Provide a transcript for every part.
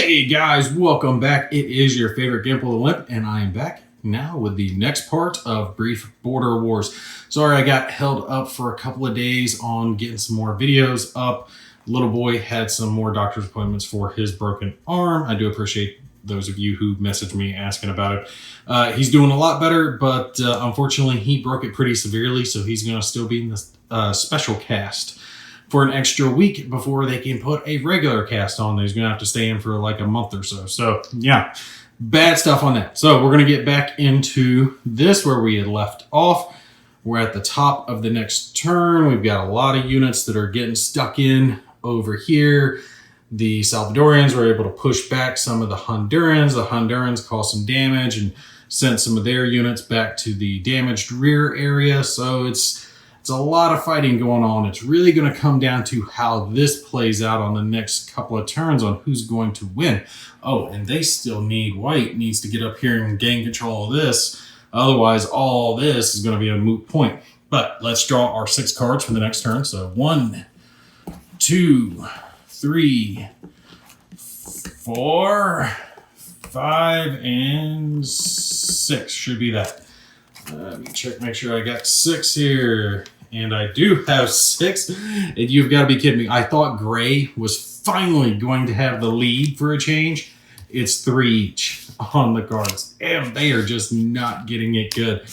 Hey guys, welcome back. It is your favorite Gimp with a Limp, and I am back now with the next part of Brief Border Wars. Sorry I got held up for a couple of days on getting some more videos up. Little boy had some more doctor's appointments for his broken arm. I do appreciate those of you who messaged me asking about it. He's doing a lot better, but unfortunately he broke it pretty severely, so he's going to still be in the special cast for an extra week before they can put a regular cast on. He's going to have to stay in for like a month or so. So yeah, bad stuff on that. So we're going to get back into this where we had left off. We're at the top of the next turn. We've got a lot of units that are getting stuck in over here. The Salvadorians were able to push back some of the Hondurans. The Hondurans caused some damage and sent some of their units back to the damaged rear area. So it's a lot of fighting going on. It's really going to come down to how this plays out on the next couple of turns on who's going to win. Oh, and they still need, White needs to get up here and gain control of this. Otherwise, all this is going to be a moot point. But let's draw our 6 cards for the next turn. So 1, 2, 3, 4, 5, and 6 should be that. Let me check, make sure I got 6 here. And I do have 6. And you've got to be kidding me. I thought gray was finally going to have the lead for a change. It's 3 each on the cards. And they are just not getting it good.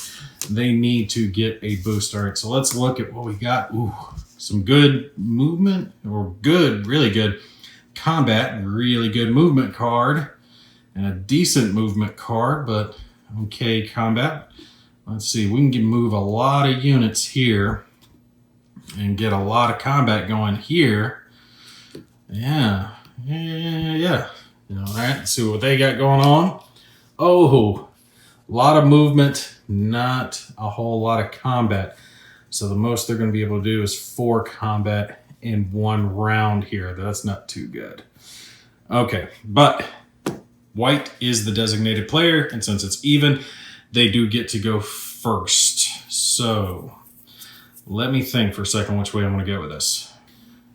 They need to get a boost. All right, so let's look at what we got. Ooh, some good movement, or good, really good combat, really good movement card, and a decent movement card, but okay combat. Let's see, we can move a lot of units here and get a lot of combat going here. Yeah. You know, all right, let's see what they got going on. Oh, a lot of movement, not a whole lot of combat. So the most they're going to be able to do is 4 combat in 1 round here. That's not too good. Okay, but White is the designated player, and since it's even, they do get to go first. So let me think for a second which way I'm going to go with this.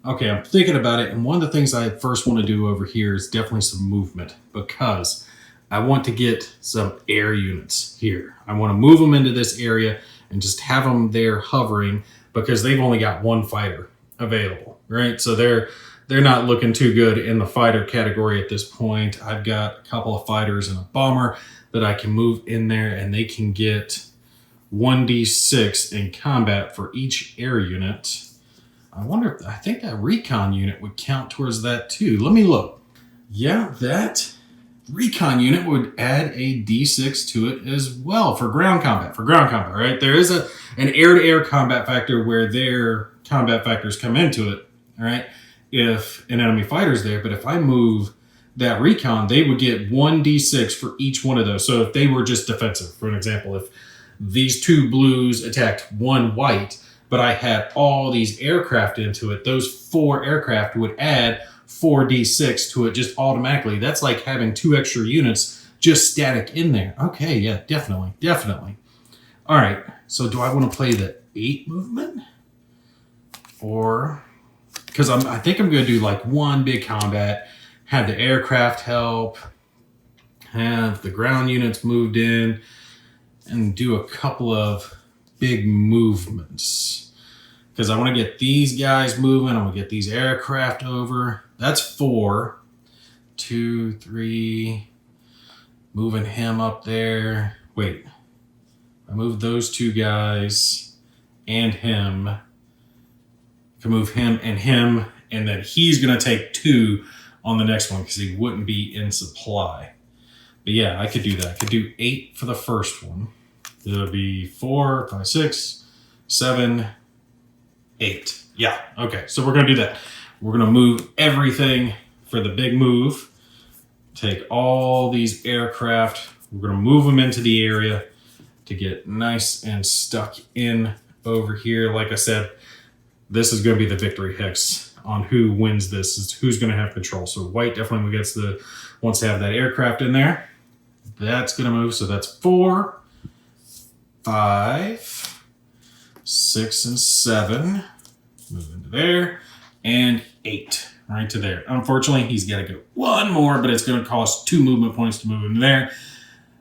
Okay, I'm thinking about it, and one of the things I first want to do over here is definitely some movement, because I want to get some air units here. I want to move them into this area and just have them there hovering, because they've only got 1 fighter available, right? So they're not looking too good in the fighter category at this point. I've got a couple of fighters and a bomber that I can move in there, and they can get 1d6 in combat for each air unit. I think that recon unit would count towards that too. Let me look. Yeah, that recon unit would add a d6 to it as well for ground combat. Right? There is an air-to-air combat factor where their combat factors come into it, all right? If an enemy fighter's there, but if I move that recon, they would get 1d6 for each one of those. So if they were just defensive, for an example, if these 2 blues attacked 1 white, but I had all these aircraft into it, those 4 aircraft would add 4d6 to it just automatically. That's like having 2 extra units just static in there. Okay, yeah, definitely. All right, so do I want to play the 8 movement? Or, because I think I'm going to do like 1 big combat, have the aircraft help, have the ground units moved in, and do a couple of big movements. Because I want to get these guys moving. I want to get these aircraft over. That's 4. 2, 3. Moving him up there. Wait. I moved those 2 guys and him. I can move him, and then he's going to take 2 on the next one because he wouldn't be in supply. But yeah, I could do that. I could do 8 for the first one. It'll be 4, 5, 6, 7, 8. Yeah, okay. So we're going to do that. We're going to move everything for the big move. Take all these aircraft. We're going to move them into the area to get nice and stuck in over here. Like I said, this is going to be the victory hex on who wins this, is who's going to have control. So White definitely wants to have that aircraft in there. That's going to move. So that's 4, 5, 6, and 7. Move into there. And 8. right to there. Unfortunately, he's got to go one more, but it's going to cost 2 movement points to move him there.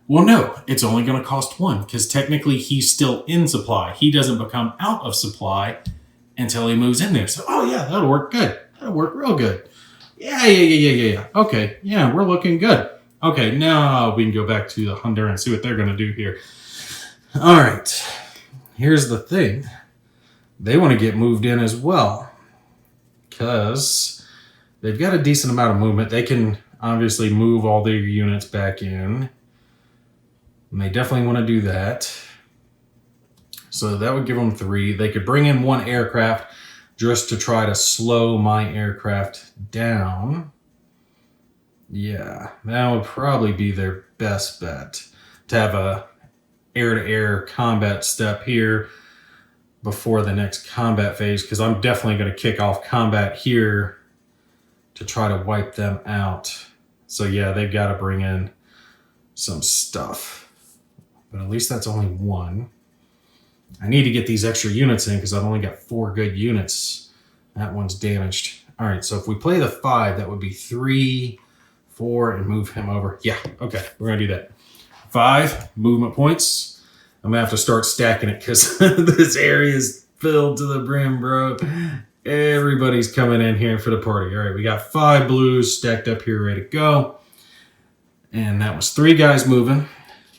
Well, no, it's only going to cost 1 because technically he's still in supply. He doesn't become out of supply until he moves in there. So, oh yeah, that'll work good. That'll work real good. Yeah. Okay, yeah, we're looking good. Okay, now we can go back to the Honduran and see what they're going to do here. All right, here's the thing. They want to get moved in as well because they've got a decent amount of movement. They can obviously move all their units back in. And they definitely want to do that. So that would give them 3. They could bring in 1 aircraft just to try to slow my aircraft down. Yeah, that would probably be their best bet. To have a air-to-air combat step here before the next combat phase, because I'm definitely going to kick off combat here to try to wipe them out. So yeah, they've got to bring in some stuff. But at least that's only 1. I need to get these extra units in because I've only got 4 good units. That one's damaged. All right, so if we play the 5, that would be 3, 4, and move him over. Yeah, okay, we're going to do that. 5 movement points. I'm going to have to start stacking it because this area is filled to the brim, bro. Everybody's coming in here for the party. All right, we got 5 blues stacked up here, ready to go. And that was 3 guys moving.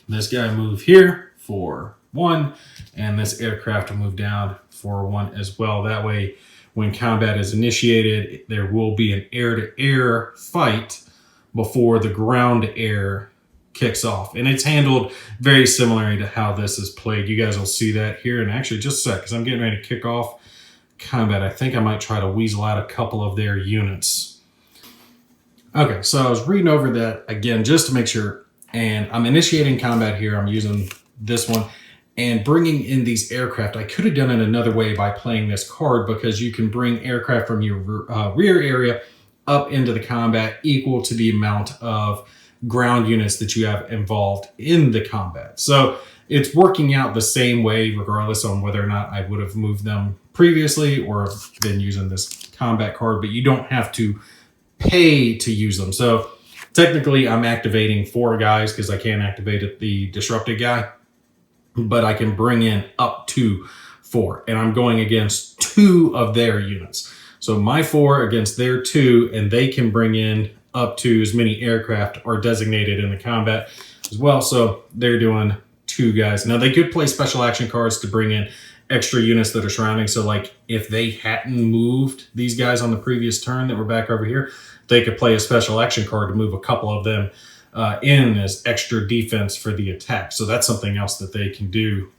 This guy moved here for 1, and this aircraft will move down for 1 as well. That way, when combat is initiated, there will be an air-to-air fight before the ground-air kicks off. And it's handled very similarly to how this is played. You guys will see that here in actually just a sec, because I'm getting ready to kick off combat. I think I might try to weasel out a couple of their units. Okay, so I was reading over that again just to make sure, and I'm initiating combat here. I'm using this one and bringing in these aircraft. I could have done it another way by playing this card because you can bring aircraft from your rear area up into the combat equal to the amount of ground units that you have involved in the combat. So it's working out the same way regardless on whether or not I would have moved them previously or been using this combat card, but you don't have to pay to use them. So technically I'm activating 4 guys because I can't activate the disrupted guy, but I can bring in up to 4, and I'm going against 2 of their units. So my 4 against their 2, and they can bring in up to as many aircraft are designated in the combat as well. So they're doing 2 guys. Now they could play special action cards to bring in extra units that are surrounding. So like if they hadn't moved these guys on the previous turn that were back over here, they could play a special action card to move a couple of them in as extra defense for the attack. So that's something else that they can do.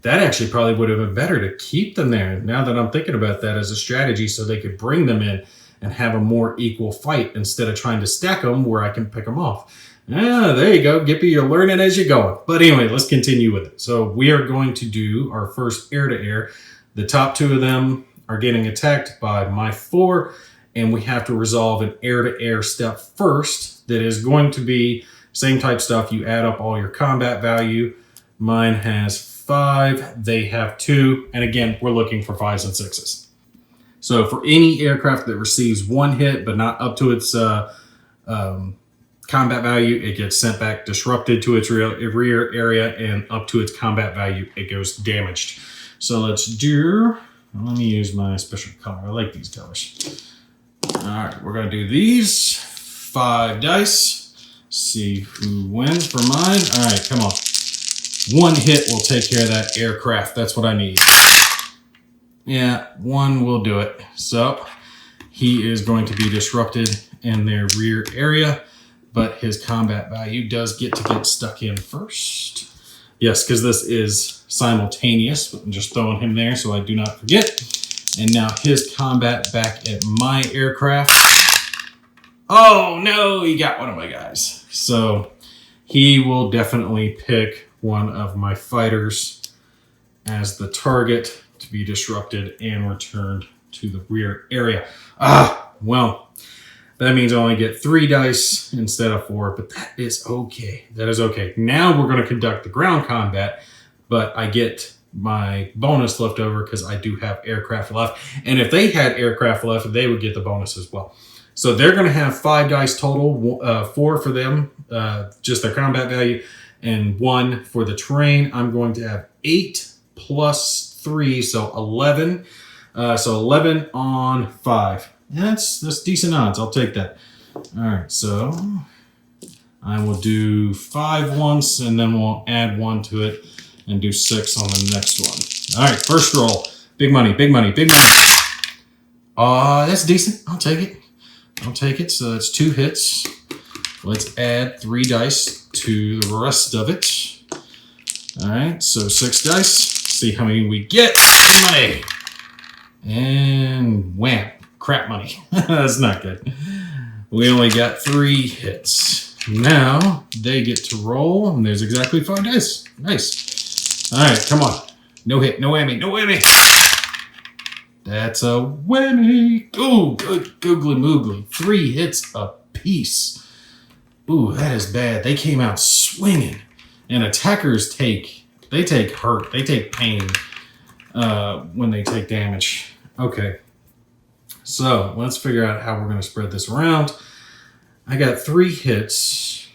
That actually probably would have been better to keep them there now that I'm thinking about that as a strategy, so they could bring them in and have a more equal fight instead of trying to stack them where I can pick them off. Ah, there you go, Gimpy, you're learning as you go. But anyway, let's continue with it. So we are going to do our first air-to-air. The top 2 of them are getting attacked by my 4, and we have to resolve an air-to-air step first that is going to be same type stuff. You add up all your combat value. Mine has 5, they have 2, and again, we're looking for 5s and 6s. So for any aircraft that receives 1 hit but not up to its combat value, it gets sent back disrupted to its rear area, and up to its combat value, it goes damaged. So let me use my special color. I like these colors. All right, we're going to do these 5 dice. See who wins for mine. All right, come on. 1 hit will take care of that aircraft. That's what I need. Yeah, 1 will do it. So he is going to be disrupted in their rear area, but his combat value does get stuck in first. Yes, because this is simultaneous, but I'm just throwing him there so I do not forget. And now his combat back at my aircraft. Oh no, he got one of my guys. So he will definitely pick one of my fighters as the target to be disrupted and returned to the rear area. Well, that means I only get 3 dice instead of 4, but that is okay. That is okay. Now we're going to conduct the ground combat, but I get my bonus left over because I do have aircraft left. And if they had aircraft left, they would get the bonus as well. So they're going to have 5 dice total, 4 for them, just their combat value, and 1 for the terrain. I'm going to have 8 plus 3, so 11. So 11 on 5. That's decent odds. I'll take that. All right, so I will do 5 once, and then we'll add 1 to it and do 6 on the next one. All right, first roll. Big money, big money, big money. That's decent. I'll take it. I'll take it. So that's 2 hits. Let's add 3 dice to the rest of it. All right, so 6 dice. See how many we get. Big money. And wham, crap money. That's not good. We only got 3 hits. Now they get to roll, and there's exactly 5 dice. Nice. All right, come on. No hit, no whammy, no whammy. That's a whammy. Ooh, good googly moogly. 3 hits apiece. Ooh, that is bad. They came out swinging. And attackers take hurt. They take pain when they take damage. Okay. So let's figure out how we're going to spread this around. I got 3 hits.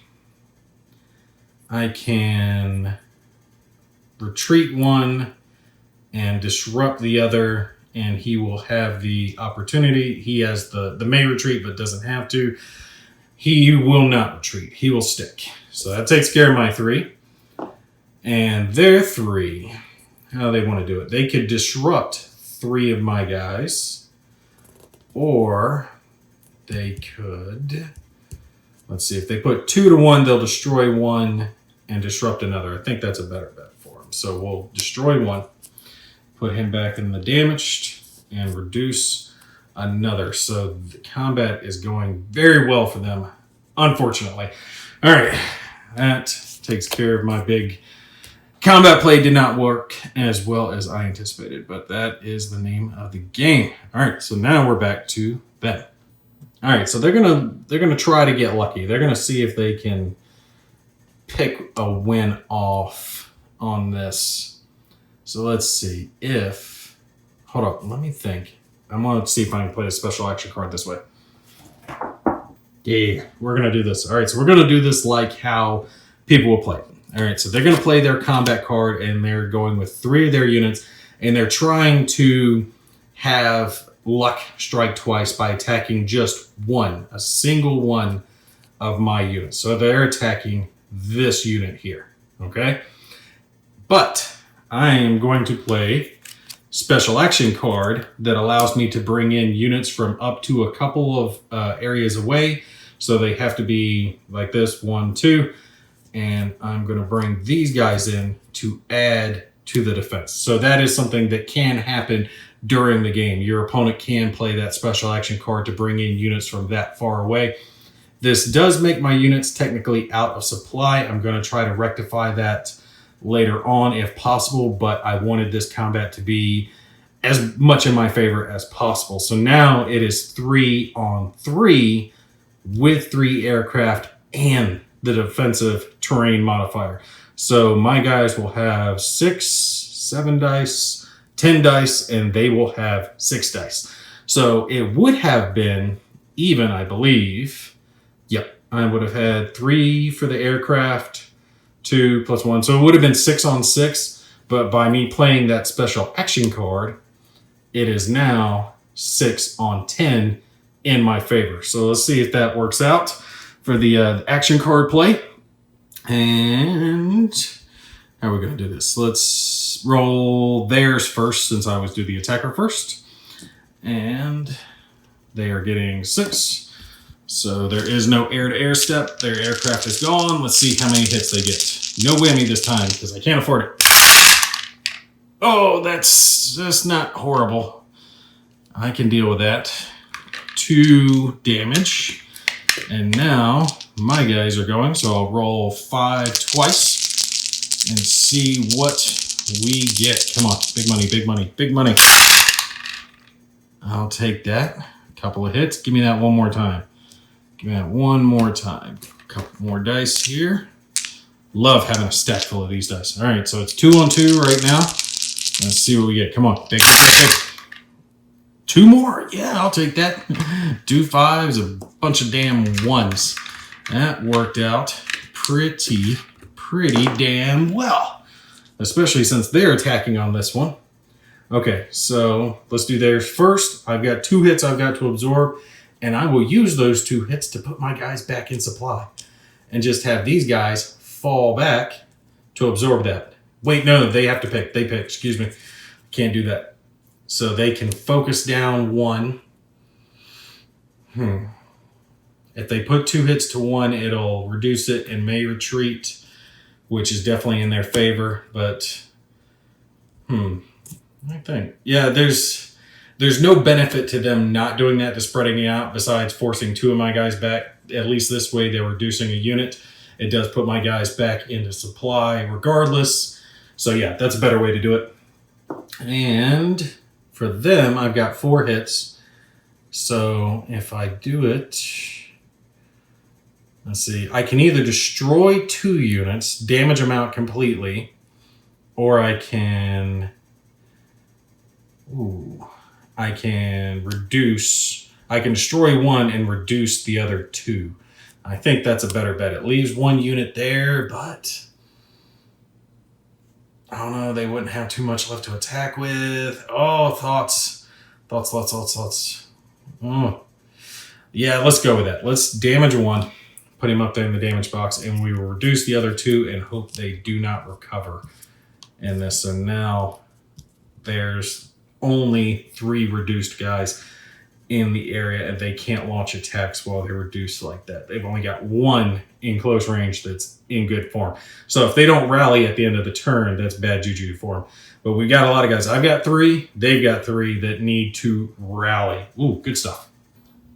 I can retreat 1 and disrupt the other, and he will have the opportunity. He has the may retreat, but doesn't have to. He will not retreat. He will stick. So that takes care of my 3. And their 3, how they want to do it. They could disrupt 3 of my guys, or they could, let's see, if they put 2 to 1, they'll destroy 1 and disrupt another. I think that's a better bet for him. So we'll destroy 1, put him back in the damaged, and reduce another. So the combat is going very well for them, unfortunately. All right, that takes care of my big combat play. Did not work as well as I anticipated, but that is the name of the game. All right, so now we're back to them. All right, so they're gonna try to get lucky. They're gonna see if they can pick a win off on this. So let's see if, hold up, let me think. I'm gonna see if I can play a special action card this way. Yeah, we're gonna do this. All right, so we're gonna do this like how people will play. All right, so they're going to play their combat card, and they're going with 3 of their units, and they're trying to have luck strike twice by attacking just 1, a single one of my units. So they're attacking this unit here, okay? But I am going to play special action card that allows me to bring in units from up to a couple of areas away. So they have to be like this, 1, 2. And I'm going to bring these guys in to add to the defense. So that is something that can happen during the game. Your opponent can play that special action card to bring in units from that far away. This does make my units technically out of supply. I'm going to try to rectify that later on if possible, but I wanted this combat to be as much in my favor as possible. So now it is 3 on 3 with 3 aircraft and the defensive terrain modifier. So my guys will have 6, 7 dice, 10 dice, and they will have 6 dice. So it would have been even, I believe. Yep, I would have had 3 for the aircraft, 2 plus 1. So it would have been 6 on 6, but by me playing that special action card, it is now 6 on 10 in my favor. So let's see if that works out for the action card play. And how are we going to do this? Let's roll theirs first, since I always do the attacker first. And they are getting 6. So there is no air-to-air step. Their aircraft is gone. Let's see how many hits they get. No whammy this time, because I can't afford it. Oh, that's not horrible. I can deal with that. 2 damage. And now my guys are going, so I'll roll 5 twice and see what we get. Come on, big money, big money, big money. I'll take that. A couple of hits. Give me that one more time. Give me that one more time. A couple more dice here. Love having a stack full of these dice. All right, so it's 2 on 2 right now. Let's see what we get. Come on, big, big, big, big. 2 more. Yeah, I'll take that. 2 5s, a bunch of damn 1s. That worked out pretty damn well. Especially since they're attacking on this one. Okay, so let's do theirs first. I've got 2 hits I've got to absorb, and I will use those 2 hits to put my guys back in supply and just have these guys fall back to absorb that. Wait, no, they have to pick. They pick, excuse me. Can't do that. So they can focus down 1. If they put 2 hits to 1, it'll reduce it and may retreat, which is definitely in their favor, but I think. Yeah, there's no benefit to them not doing that, to spreading it out, besides forcing 2 of my guys back. At least this way they're reducing a unit. It does put my guys back into supply regardless. So yeah, that's a better way to do it. And for them, I've got 4 hits. So if I do it, let's see, I can either destroy 2 units, damage them out completely, or I can destroy 1 and reduce the other 2. I think that's a better bet. It leaves 1 unit there, but I don't know, they wouldn't have too much left to attack with. Oh, thoughts. Oh. Yeah, let's go with that. Let's damage 1, put him up there in the damage box, and we will reduce the other 2 and hope they do not recover in this. So now there's only 3 reduced guys in the area, and they can't launch attacks while they're reduced like that. They've only got 1 in close range that's in good form. So if they don't rally at the end of the turn, that's bad juju for them. But we've got a lot of guys. I've got 3. They've got 3 that need to rally. Ooh, good stuff.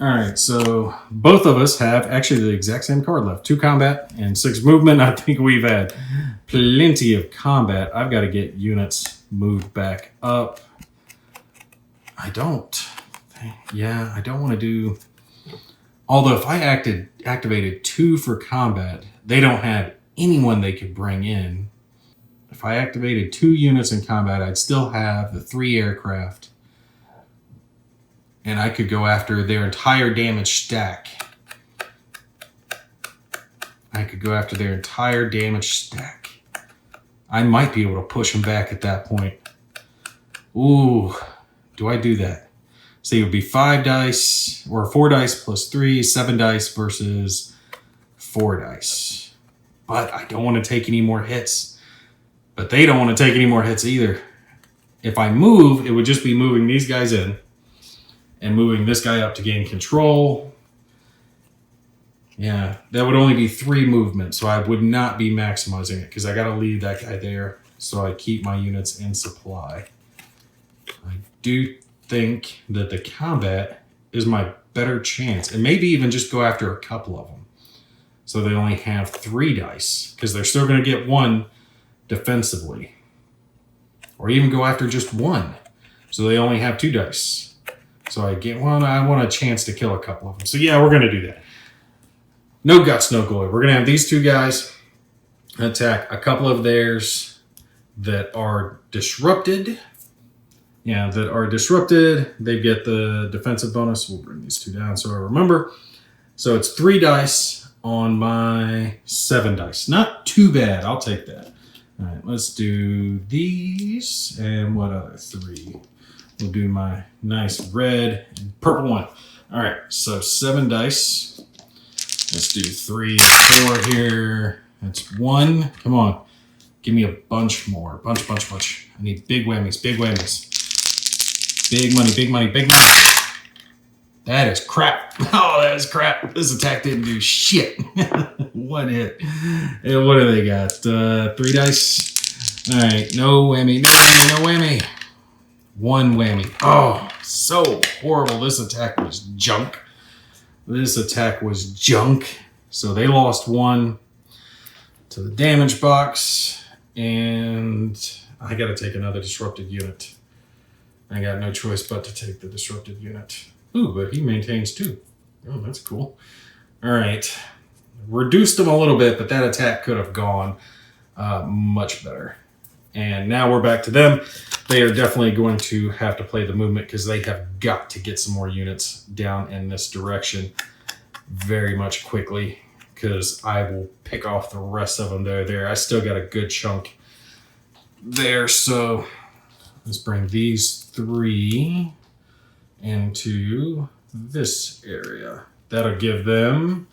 All right, so both of us have actually the exact same card left. 2 combat and 6 movement. I think we've had plenty of combat. I've got to get units moved back up. I don't want to do... Although if I activated 2 for combat, they don't have anyone they could bring in. If I activated 2 units in combat, I'd still have the 3 aircraft. And I could go after their entire damage stack. I might be able to push them back at that point. Ooh, do I do that? So it would be 5 dice, or 4 dice plus 3, 7 dice versus 4 dice. But I don't want to take any more hits. But they don't want to take any more hits either. If I move, it would just be moving these guys in and moving this guy up to gain control. Yeah, that would only be 3 movement, so I would not be maximizing it because I got to leave that guy there so I keep my units in supply. I do think that the combat is my better chance, and maybe even just go after a couple of them so they only have 3 dice, because they're still going to get 1 defensively, or even go after just 1 so they only have 2 dice. So I want a chance to kill a couple of them. So yeah, we're going to do that. No guts, no glory. We're going to have these 2 guys attack a couple of theirs that are disrupted. Yeah, that are disrupted. They get the defensive bonus. We'll bring these 2 down so I remember. So it's 3 dice on my 7 dice. Not too bad. I'll take that. All right, let's do these. And what other 3? We'll do my nice red and purple one. All right, so 7 dice. Let's do 3 and 4 here. That's 1. Come on. Give me a bunch more. Bunch. I need big whammies, big whammies. Big money, big money, big money. That is crap. Oh, that is crap. This attack didn't do shit. 1 hit. And what do they got? 3 dice. All right, no whammy, no whammy, no whammy. 1 whammy. Oh, so horrible. This attack was junk. So they lost 1 to the damage box, and I got to take another disrupted unit. I got no choice but to take the disrupted unit. Ooh, but he maintains 2. Oh, that's cool. All right. Reduced him a little bit, but that attack could have gone much better. And now we're back to them. They are definitely going to have to play the movement because they have got to get some more units down in this direction very much quickly, because I will pick off the rest of them that are there. I still got a good chunk there. So let's bring these 3 into this area. That'll give them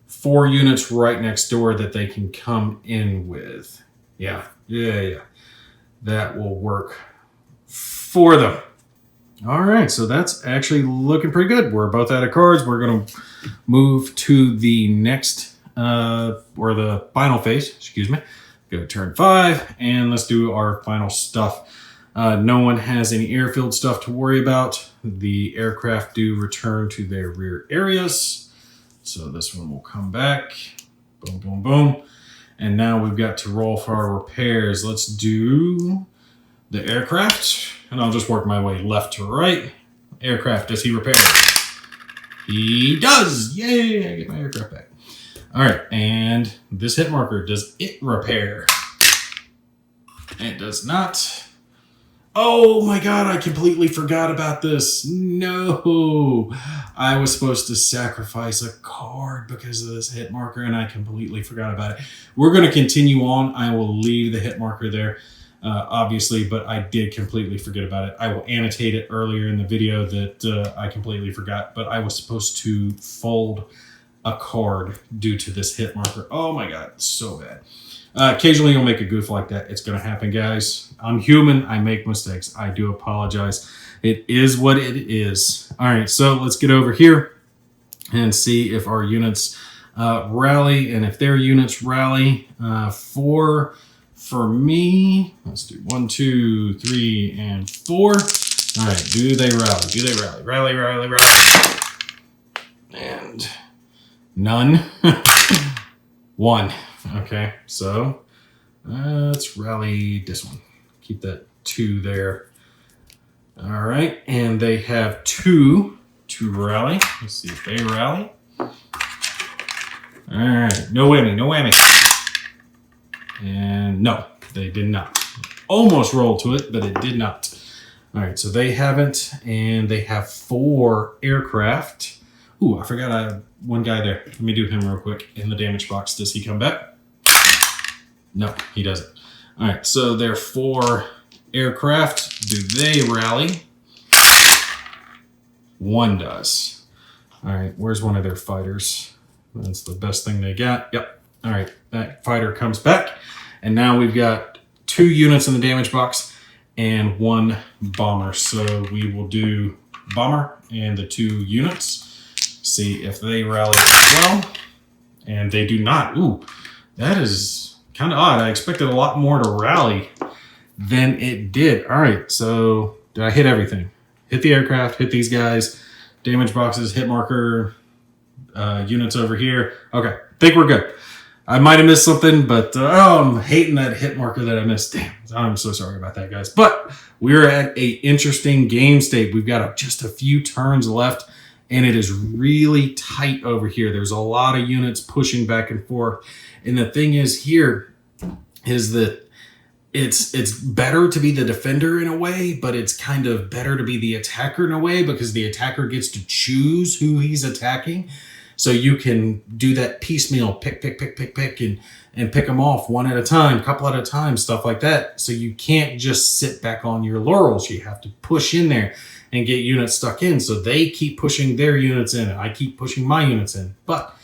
4 units right next door that they can come in with. Yeah. That will work for them. All right, so that's actually looking pretty good. We're both out of cards. We're going to move to the next, or the final phase, excuse me. Go to turn 5, and let's do our final stuff. No one has any airfield stuff to worry about. The aircraft do return to their rear areas. So this one will come back. Boom, boom, boom. And now we've got to roll for our repairs. Let's do the aircraft. And I'll just work my way left to right. Aircraft, does he repair? He does! Yay! I get my aircraft back. All right, and this hit marker, does it repair? It does not. Oh my god, I completely forgot about this. No, I was supposed to sacrifice a card because of this hit marker, and I completely forgot about it. We're going to continue on. I will leave the hit marker there, obviously, but I did completely forget about it. I will annotate it earlier in the video that I completely forgot, but I was supposed to fold a card due to this hit marker. Oh my god, so bad. Occasionally you'll make a goof like that. It's going to happen, guys. I'm human. I make mistakes. I do apologize. It is what it is. All right, so let's get over here and see if our units rally, and if their units rally. For me, let's do 1, 2, 3, and 4. All right, do they rally? Do they rally? Rally, rally, rally. And none. 1. Okay, so let's rally this one. Keep that 2 there. All right, and they have 2 to rally. Let's see if they rally. All right, no whammy, no whammy. And no, they did not. Almost rolled to it, but it did not. All right, so they haven't, and they have 4 aircraft. Ooh, I forgot I have one guy there. Let me do him real quick. In the damage box, does he come back? No, he doesn't. All right, so there are 4 aircraft. Do they rally? 1 does. All right, where's one of their fighters? That's the best thing they got. Yep. All right, that fighter comes back. And now we've got 2 units in the damage box and 1 bomber. So we will do bomber and the 2 units. See if they rally as well. And they do not. Ooh, that is kind of odd. I expected a lot more to rally than it did. All right, so did I hit everything? Hit the aircraft, hit these guys, damage boxes, hit marker, units over here. Okay, think we're good. I might have missed something, but I'm hating that hit marker that I missed. Damn, I'm so sorry about that, guys. But we're at a interesting game state. We've got just a few turns left, and it is really tight over here. There's a lot of units pushing back and forth. And the thing is here is that it's better to be the defender in a way, but it's kind of better to be the attacker in a way, because the attacker gets to choose who he's attacking. So you can do that piecemeal, pick, and pick them off one at a time, couple at a time, stuff like that. So you can't just sit back on your laurels. You have to push in there and get units stuck in. So they keep pushing their units in, and I keep pushing my units in. But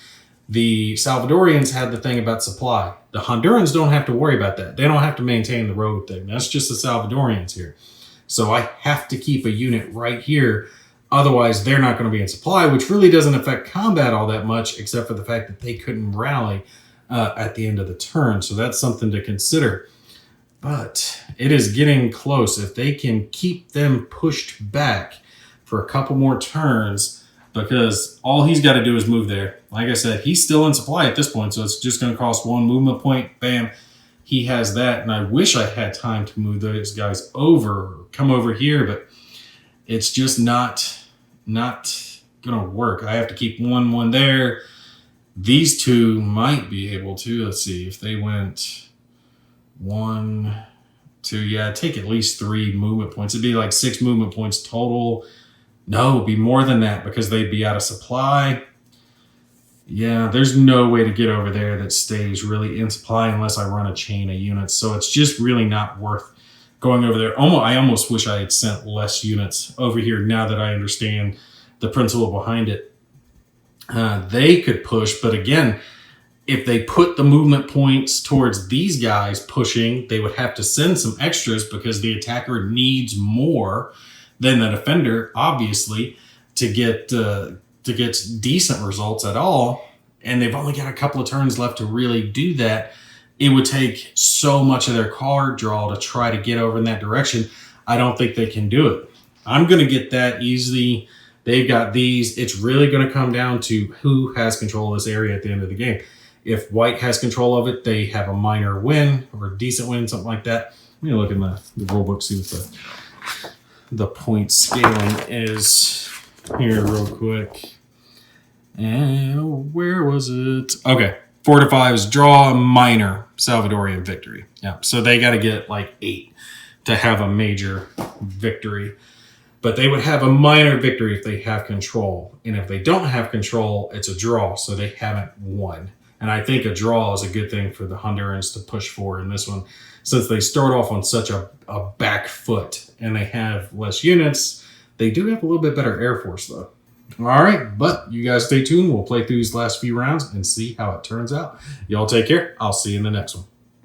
the Salvadorians had the thing about supply. The Hondurans don't have to worry about that. They don't have to maintain the road thing. That's just the Salvadorians here. So I have to keep a unit right here. Otherwise, they're not going to be in supply, which really doesn't affect combat all that much, except for the fact that they couldn't rally at the end of the turn. So that's something to consider. But it is getting close. If they can keep them pushed back for a couple more turns, because all he's got to do is move there. Like I said, he's still in supply at this point, so it's just going to cost 1 movement point. Bam. He has that, and I wish I had time to move those guys over, or come over here, but it's just not going to work. I have to keep 1 there. These 2 might be able to. Let's see if they went 1, to take at least 3 movement points. It'd be like 6 movement points total. No, it'd be more than that because they'd be out of supply. Yeah, there's no way to get over there that stays really in supply unless I run a chain of units. So it's just really not worth going over there. I almost wish I had sent less units over here now that I understand the principle behind it. They could push, but again, if they put the movement points towards these guys pushing, they would have to send some extras because the attacker needs more than the defender, obviously, to get decent results at all. And they've only got a couple of turns left to really do that. It would take so much of their card draw to try to get over in that direction. I don't think they can do it. I'm going to get that easily. They've got these. It's really going to come down to who has control of this area at the end of the game. If white has control of it, they have a minor win or a decent win, something like that. Let me look in the rule book, see what the point scaling is here real quick. And where was it? Okay. 4 to 5 is draw, minor, Salvadorian victory. Yeah. So they got to get like 8 to have a major victory. But they would have a minor victory if they have control. And if they don't have control, it's a draw. So they haven't won. And I think a draw is a good thing for the Hondurans to push for in this one, since they start off on such a back foot and they have less units. They do have a little bit better Air Force, though. All right, but you guys stay tuned. We'll play through these last few rounds and see how it turns out. Y'all take care. I'll see you in the next one.